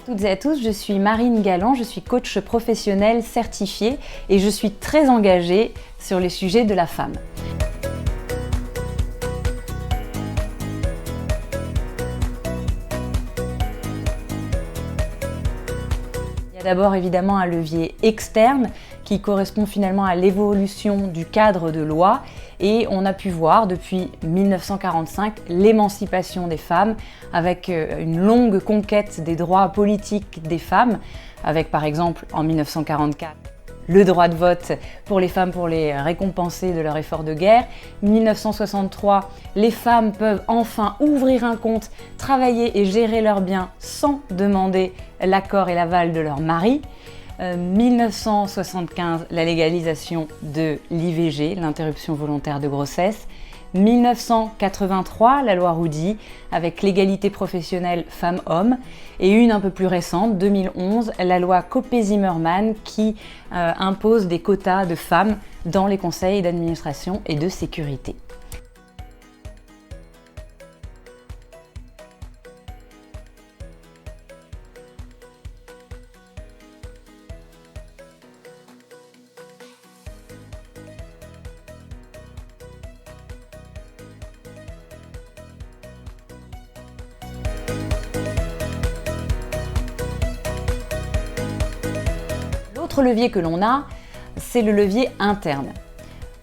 Toutes et à tous, je suis Marine Galland, je suis coach professionnel certifié et je suis très engagée sur les sujets de la femme. Il y a d'abord évidemment un levier externe qui correspond finalement à l'évolution du cadre de loi et on a pu voir depuis 1945 l'émancipation des femmes avec une longue conquête des droits politiques des femmes avec par exemple en 1944 le droit de vote pour les femmes pour les récompenser de leur effort de guerre. 1963, les femmes peuvent enfin ouvrir un compte, travailler et gérer leurs biens sans demander l'accord et l'aval de leur mari. 1975, la légalisation de l'IVG, l'interruption volontaire de grossesse. 1983, la loi Roudy, avec l'égalité professionnelle femmes-hommes. Et une un peu plus récente, 2011, la loi Copé-Zimmermann qui impose des quotas de femmes dans les conseils d'administration et de sécurité. L'autre levier que l'on a, c'est le levier interne.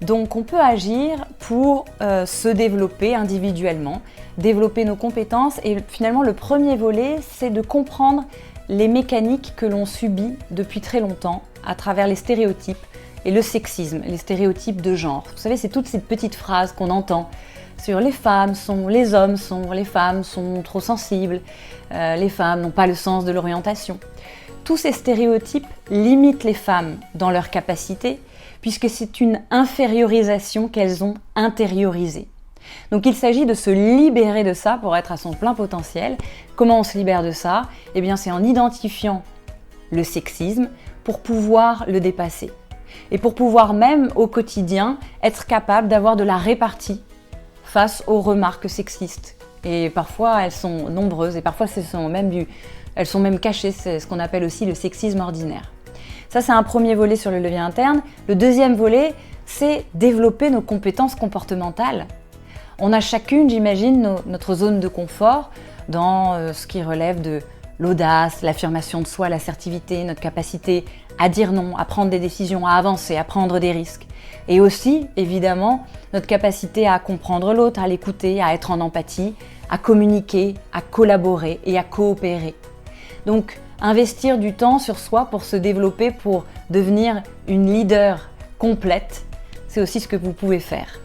Donc on peut agir pour se développer individuellement, développer nos compétences et finalement le premier volet, c'est de comprendre les mécaniques que l'on subit depuis très longtemps à travers les stéréotypes et le sexisme, les stéréotypes de genre. Vous savez, c'est toutes ces petites phrases qu'on entend sur les femmes sont, les hommes sont, les femmes sont trop sensibles, les femmes n'ont pas le sens de l'orientation. Tous ces stéréotypes limitent les femmes dans leur capacité puisque c'est une infériorisation qu'elles ont intériorisée. Donc il s'agit de se libérer de ça pour être à son plein potentiel. Comment on se libère de ça? Eh bien c'est en identifiant le sexisme pour pouvoir le dépasser. Et pour pouvoir même au quotidien être capable d'avoir de la répartie face aux remarques sexistes. Et parfois elles sont nombreuses et parfois elles sont même cachées, c'est ce qu'on appelle aussi le sexisme ordinaire. Ça, c'est un premier volet sur le levier interne. Le deuxième volet, c'est développer nos compétences comportementales. On a chacune, j'imagine, notre zone de confort dans ce qui relève de l'audace, l'affirmation de soi, l'assertivité, notre capacité à dire non, à prendre des décisions, à avancer, à prendre des risques. Et aussi, évidemment, notre capacité à comprendre l'autre, à l'écouter, à être en empathie, à communiquer, à collaborer et à coopérer. Donc, investir du temps sur soi pour se développer, pour devenir une leader complète, c'est aussi ce que vous pouvez faire.